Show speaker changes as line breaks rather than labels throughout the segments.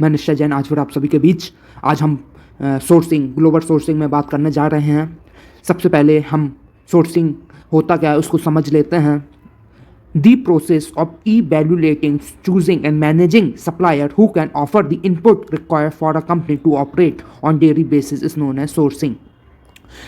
मैं निश्चय जैन आज फिर आप सभी के बीच। आज हम सोर्सिंग, ग्लोबल सोर्सिंग में बात करने जा रहे हैं। सबसे पहले हम सोर्सिंग होता क्या है उसको समझ लेते हैं। The process of evaluating, choosing and managing supplier who can offer the input required for a company to operate on daily basis is known as sourcing.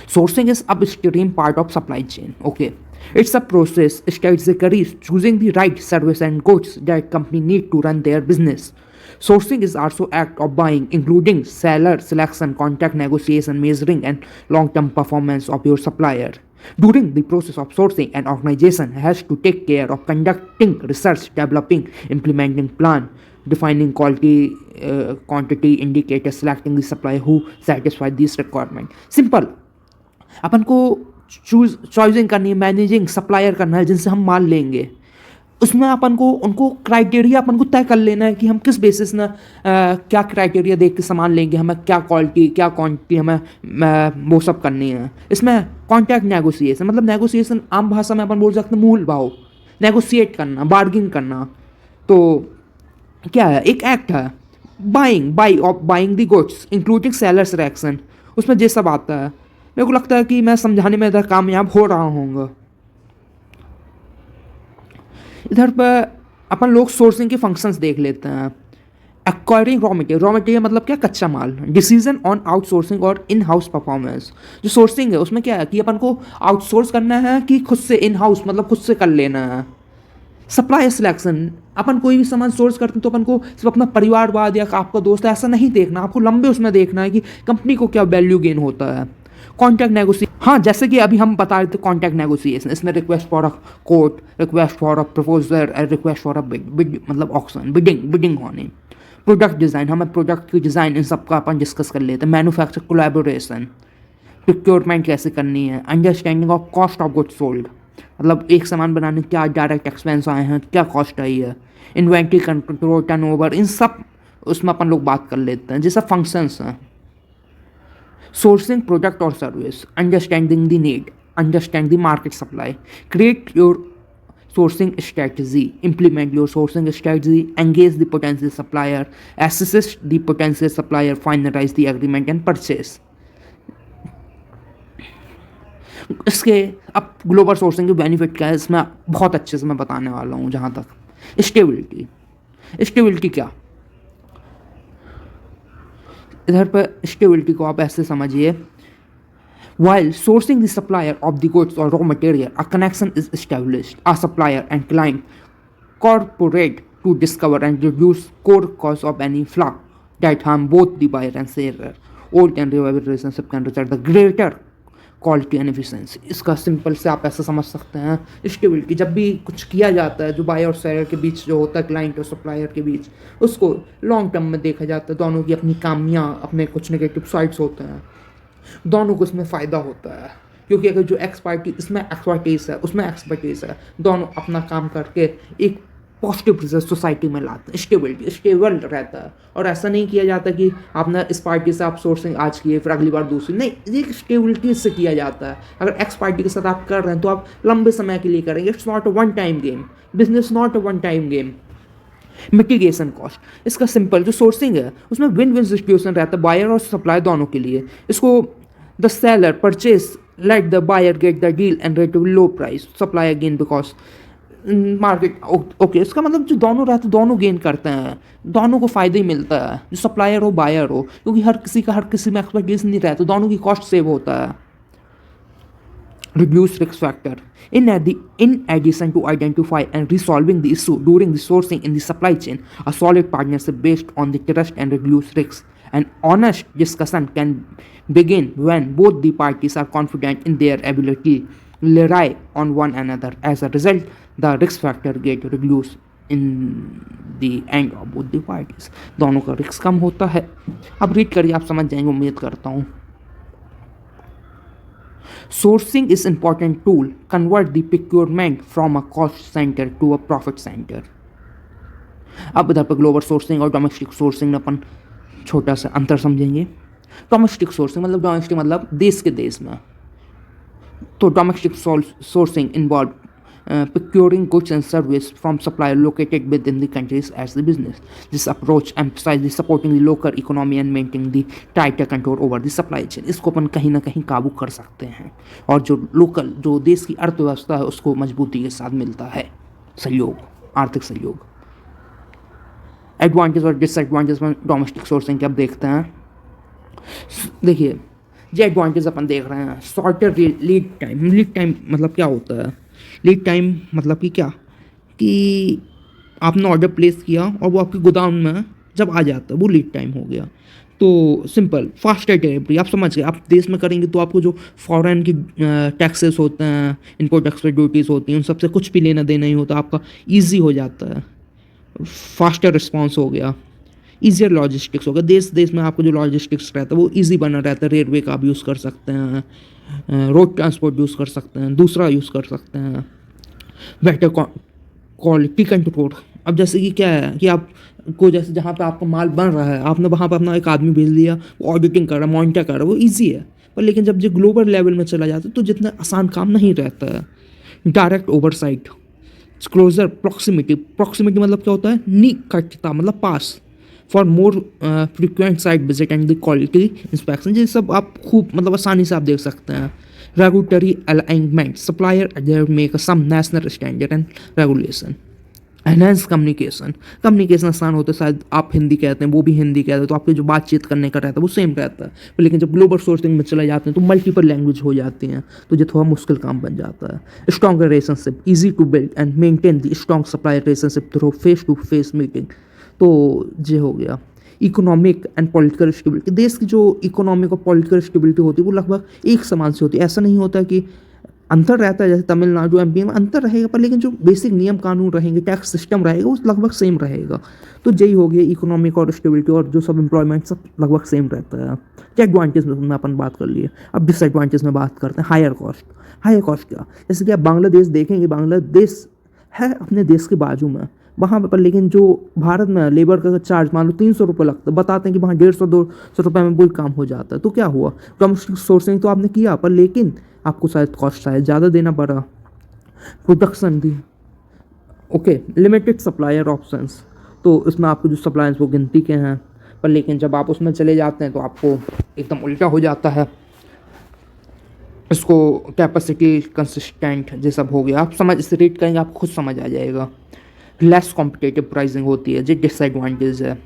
Sourcing is upstream part of supply chain. Okay, it's a process strategically choosing the right service and goods that company need to run their business. Sourcing is also act of buying, including seller selection, contract negotiation, measuring and long-term performance of your supplier. During the process of sourcing, an organization has to take care of conducting research, developing, implementing plan, defining quality, quantity indicators, selecting the supplier who satisfy these requirement. Simple. अपन को choosing करनी है, managing supplier करना है जिनसे हम माल लेंगे। उसमें अपन को उनको क्राइटेरिया अपन को तय कर लेना है कि हम किस बेसिस ना क्या क्राइटेरिया देख के सामान लेंगे, हमें क्या क्वालिटी क्या क्वांटिटी हमें वो सब करनी है। इसमें कॉन्ट्रैक्ट नेगोशिएशन, मतलब नेगोशिएशन आम भाषा में अपन बोल सकते हैं मूल भाव, नेगोशिएट करना, बार्गिंग करना। तो क्या है, एक एक्ट है buying the goods including seller selection. उसमें ये सब आता है। मेरे को लगता है कि मैं समझाने में इधर कामयाब हो रहा हूँ। इधर पर अपन लोग सोर्सिंग के फंक्शंस देख लेते हैं। एक्वायरिंग रॉ मटेरियल मतलब क्या, कच्चा माल। डिसीजन ऑन आउटसोर्सिंग और इन हाउस परफॉर्मेंस। जो सोर्सिंग है उसमें क्या है कि अपन को आउटसोर्स करना है कि खुद से इन हाउस मतलब खुद से कर लेना है। सप्लाई सिलेक्शन, अपन कोई भी सामान सोर्स करते हैं तो अपन को सिर्फ अपना परिवारवाद या आपका दोस्त है ऐसा नहीं देखना, आपको लंबे उसमें देखना है कि कंपनी को क्या वैल्यू गेन होता है। कॉन्ट्रैक्ट नेगोशिएशन, हाँ जैसे कि अभी हम बता रहे थे कॉन्ट्रैक्ट नेगोशिएशन, इसमें request for a quote, request for a proposal, request for a bid मतलब ऑक्शन, बिडिंग होनी। प्रोडक्ट डिज़ाइन, हमें प्रोडक्ट की डिज़ाइन इन सब का अपन डिस्कस कर लेते हैं। मैन्युफैक्चर कोलैबोरेशन, प्रोक्योरमेंट कैसे करनी है। Understanding of cost of goods sold, मतलब एक सामान बनाने क्या डायरेक्ट एक्सपेंस आए हैं, क्या कॉस्ट आई है। इन्वेंट्री कंट्रोल, टर्नओवर, इन सब उसमें अपन लोग बात कर लेते हैं। जैसा फंक्शंस हैं sourcing product or service, understanding the need, understand the market supply, create your sourcing strategy, implement your sourcing strategy, engage the potential supplier, assess the potential supplier, finalize the agreement and purchase. इसके अब global sourcing के benefit क्या है इसमें बहुत अच्छे से मैं बताने वाला हूँ। जहाँ तक स्टेबिलिटी क्या, इधर पर स्टेबिलिटी को आप ऐसे समझिए। While sourcing the supplier of the goods or raw material, a connection is established. A supplier and client cooperate to discover and reduce core cause of any flaw that harm both the buyer and seller. Old and reliable relationship can result the greater quality and efficiency. इसका simple से आप ऐसा समझ सकते हैं, stability जब भी कुछ किया जाता है जो बायर और सेलर के बीच जो होता है, क्लाइंट और सप्लायर के बीच, उसको लॉन्ग टर्म में देखा जाता है। दोनों की अपनी कामियाँ, अपने कुछ नेगेटिव साइड्स होते हैं, दोनों को इसमें फ़ायदा होता है। क्योंकि अगर जो इसमें एक्सपर्टीज है उसमें एक्सपर्टीज है, दोनों अपना काम करके एक पॉजिटिव रिजल्ट सोसाइटी में लाते हैं। स्टेबल रहता है। और ऐसा नहीं किया जाता कि आपने इस पार्टी से आप सोर्सिंग आज किए फिर अगली बार दूसरी, नहीं, ये स्टेबिलिटी से किया जाता है। अगर एक्स पार्टी के साथ आप कर रहे हैं तो आप लंबे समय के लिए करेंगे। It's not a one time game, business not a one time game. Mitigation cost, इसका सिंपल जो सोर्सिंग है उसमें विन विन सिचुएशन रहता है बायर और सप्लाई दोनों के लिए। इसको the seller purchase let the buyer get the deal and rate low price, supply again because market. Okay, इसका मतलब जो दोनों रहते हैं दोनों गेन करते हैं, दोनों को फ़ायदा ही मिलता है, जो सप्लायर हो बायर हो, क्योंकि हर किसी में एक्सपर्टीज नहीं रहता, दोनों की कॉस्ट सेव होता है। Reduce risk factor, in addition to identify and resolving the issue during the sourcing in the supply chain, a solid partnership based on the trust and reduce risks. An honest discussion can begin when both the parties are confident in their ability to rely on one another. As a result, the risk factor get reduced in the end of both the parties. दोनों का risk कम होता है। अब read करिए, आप समझ जाएंगे उम्मीद करता हूँ। Sourcing is important tool convert the procurement from a cost center to a profit center. अब इधर पर ग्लोबल सोर्सिंग और डोमेस्टिक सोर्सिंग में अपन छोटा सा अंतर समझेंगे। डोमेस्टिक सोर्सिंग मतलब देश के देश में। तो domestic sourcing involve procuring goods and service from suppliers located within the countries as the business. This approach emphasizes supporting the local economy and maintaining the tighter control over the supply chain. इसको अपन कहीं ना कहीं काबू कर सकते हैं और जो लोकल जो देश की अर्थव्यवस्था है उसको मजबूती के साथ मिलता है सहयोग, आर्थिक सहयोग। एडवांटेज और डिसएडवांटेज में डोमेस्टिक सोर्सिंग के अब देखते हैं। देखिए जो एडवांटेज अपन देख रहे हैं, shorter lead time. Lead time मतलब क्या होता है? लीड टाइम मतलब कि क्या कि आपने ऑर्डर प्लेस किया और वो आपके गोदाम में जब आ जाता है वो लीड टाइम हो गया। तो सिंपल फास्टर डिलीवरी, आप समझ गए। आप देश में करेंगे तो आपको जो फॉरेन की टैक्सेस होते हैं, इम्पोर्ट एक्सपोर्ट ड्यूटीज़ होती हैं, उन सबसे कुछ भी लेना देना ही होता है, आपका ईजी हो जाता है, फास्टर रिस्पॉन्स हो गया, ईजियर लॉजिस्टिक्स होगा। देश देश में आपको जो लॉजिस्टिक्स रहता है वो ईजी बना रहता है। रेलवे का आप यूज़ कर सकते हैं, रोड ट्रांसपोर्ट यूज़ कर सकते हैं, दूसरा यूज़ कर सकते हैं। Better quality control. अब जैसे कि क्या है कि आपको जैसे जहाँ पे आपका माल बन रहा है, आपने वहाँ पे अपना एक आदमी भेज दिया, वो ऑडिटिंग कर रहा है, मॉनिटर कर रहा है, वो ईजी है। पर लेकिन जब जो ग्लोबल लेवल में चला जाता है तो जितना आसान काम नहीं रहता है। Direct oversight, closer proximity. Proximity मतलब क्या होता है? निकटता, मतलब पास। For more frequent site visit and the quality inspection, ये सब आप खूब मतलब आसानी से आप देख सकते हैं। Regulatory alignment, supplier make some national standard and regulation. Enhance communication, communication आसान होता है। शायद आप हिंदी कहते हैं, वो भी हिंदी कहते हैं, तो आपके जो बातचीत करने का रहता है वो सेम रहता है। लेकिन जब ग्लोबल सोर्सिंग में चले जाते हैं तो मल्टीपल लैंग्वेज हो जाती हैं, तो ये थोड़ा मुश्किल काम बन जाता है। Strong relationship, easy to build and maintain the strong supplier relationship through face to face meeting. तो ये हो गया। इकोनॉमिक एंड पॉलिटिकल स्टेबिलिटी, देश की जो इकोनॉमिक और पॉलिटिकल स्टेबिलिटी होती है वो लगभग एक समान से होती है। ऐसा नहीं होता कि अंतर रहता है, जैसे तमिलनाडु एमपी में अंतर रहेगा, पर लेकिन जो बेसिक नियम कानून रहेंगे, टैक्स सिस्टम रहेगा, वो लगभग सेम रहेगा। तो यही हो गया इकोनॉमिक और स्टेबिलिटी, और जो सब एम्प्लॉयमेंट सब लगभग सेम रहता है। तो एडवांटेज में अपन बात कर लिए, अब डिसएडवांटेज में बात करते हैं। Higher cost. हायर कॉस्ट क्या? जैसे कि आप बांग्लादेश देखेंगे, बांग्लादेश है अपने देश के बाजू में, वहाँ पर लेकिन जो भारत में लेबर का चार्ज मान लो 300 रुपये लगता है, बताते हैं कि वहाँ 150-200 रुपये में कोई काम हो जाता है। तो क्या हुआ? डोमेस्टिक सोर्सिंग तो आपने किया, पर लेकिन आपको शायद कॉस्ट शायद ज़्यादा देना पड़ा। प्रोडक्शन दी, ओके। लिमिटेड सप्लायर ऑप्शंस, तो इसमें आपको जो सप्लायर्स वो गिनती के हैं, पर लेकिन जब आप उसमें चले जाते हैं तो आपको एकदम उल्टा हो जाता है। इसको कैपेसिटी कंसिस्टेंट ये सब हो गया। आप समझ इसे रेट करेंगे आपको खुद समझ आ जाएगा। लेस कॉम्पिटिटिव प्राइसिंग होती है, जो डिसएडवांटेज है।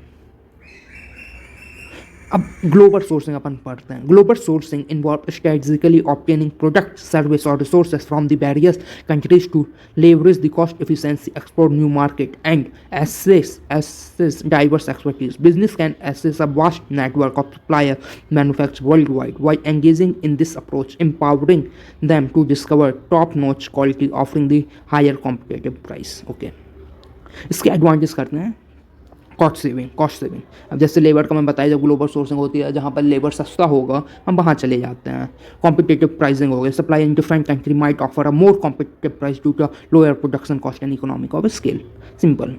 अब ग्लोबल सोर्सिंग अपन पढ़ते हैं। Global sourcing involve strategically obtaining product, service और resources from the various countries to leverage the cost efficiency, explore new market and access diverse expertise. Business can access a vast network of supplier manufacturers worldwide while engaging in this approach, empowering them to discover top-notch quality, offering the higher competitive price. Okay. इसके advantage करते हैं। Cost saving. अब जैसे labour का मैं बताया, जब global sourcing होती है, जहाँ पर लेबर सस्ता होगा हम वहाँ चले जाते हैं। कॉम्पिटिटिव प्राइसिंग हो गया। Supply in different country might offer a more competitive price due to lower production cost and economic of scale. Simple.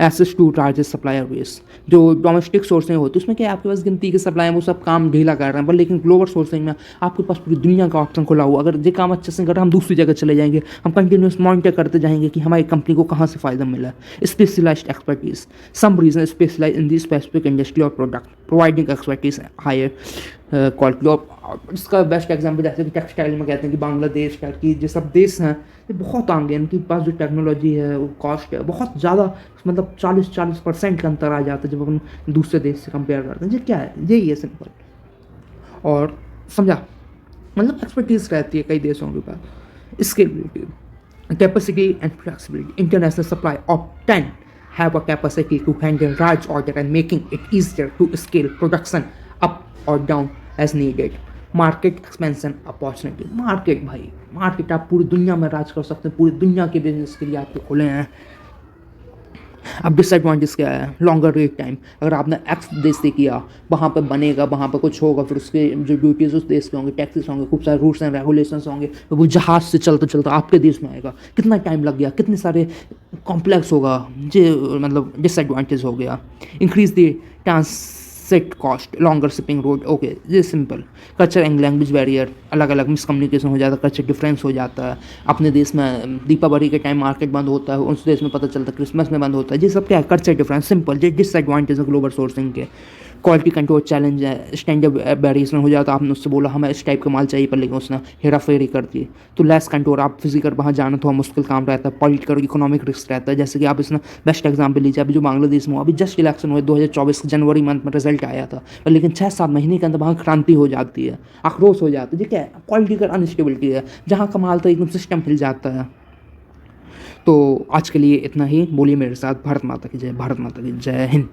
Access to largest supplier base, जो डोमेस्टिक सोर्सिंग होती है उसमें क्या है, आपके पास गिनती के सप्लायर वो सब काम ढीला कर रहे हैं, पर लेकिन ग्लोबल सोर्सिंग में आपके पास पूरी दुनिया का ऑप्शन खुला हुआ। अगर ये काम अच्छे से कर रहे हैं हम दूसरी जगह चले जाएंगे, हम कंटिन्यूस मॉनिटर करते जाएंगे कि हमारी कंपनी को कहाँ से फ़ायदा मिला है। Specialised expertise, some region specialise in the specific industry और product, providing expertise higher quality. और इसका बेस्ट एग्जाम्पल जैसे कि टेक्सटाइल में कहते हैं कि बांग्लादेश, टर्की, ये सब देश हैं, ये बहुत आगे, इनके पास जो टेक्नोलॉजी है वो कॉस्ट है बहुत ज़्यादा, मतलब 40% का अंतर आ जाता है जब अपन दूसरे देश से कंपेयर करते हैं। ये क्या है? यही है सिंपल। और समझा, मतलब एक्सपर्टीज रहती है कई देशों के पास। Scalability, capacity and flexibility, international supply of 10 have a capacity to handle large order and making it easier to scale production up or down as needed. Market expansion opportunity, market भाई, market आप पूरी दुनिया में राज कर सकते हैं, पूरी दुनिया के बिजनेस के लिए आपके खुले हैं। अब डिसएडवांटेज क्या है? Longer wait time. अगर आपने एक्स देश से किया, वहाँ पर बनेगा, वहाँ पर कुछ होगा, फिर उसके जो ड्यूटीज़ उस देश के होंगे, टैक्सेस होंगे, खूब सारे रूल्स एंड रेगुलेशंस होंगे, तो वो जहाज़ से चलते चलते आपके देश में आएगा, कितना टाइम लग गया, कितने सारे कॉम्प्लेक्स होगा, ये मतलब डिसएडवांटेज हो गया। Increase the set cost, longer shipping road, okay ये simple. Culture and language barrier, अलग अलग मिसकम्युनिकेशन हो जाता है, कल्चर डिफरेंस हो जाता है। अपने देश में दीपावली के टाइम मार्केट बंद होता है, उस देश में पता चलता है क्रिसमस में बंद होता है। ये सब क्या है, कल्चर डिफरेंस, सिंपल। ये डिसएडवांटेज है ग्लोबल सोर्सिंग के। क्वालिटी कंट्रोल चैलेंज है, स्टैंडर्ड वेरिएशन हो जाता है। आपने उससे बोला हमें इस टाइप का माल चाहिए, पर लेकिन उसने हेरा फेरी कर दी, तो लेस कंट्रोल। आप फिजिकल वहाँ जाना थोड़ा मुश्किल काम रहता है, पॉलिटिकल इकोनॉमिक रिस्क रहता है। जैसे कि आप इसमें बेस्ट एग्जाम्पल लीजिए, अभी जो बांग्लादेश में हुआ, अभी जस्ट इलेक्शन हुए 2024 जनवरी मंथ में रिजल्ट आया था, पर लेकिन 6-7 महीने के अंदर वहाँ क्रांति हो जाती है, आक्रोश हो जाता है। ये क्या है, पॉलिटिकल अनस्टेबिलिटी है। जहाँ कमाल तो एकदम सिस्टम हिल जाता है। तो आज के लिए इतना ही। बोलिए मेरे साथ, भारत माता की जय, भारत माता की जय हिंद।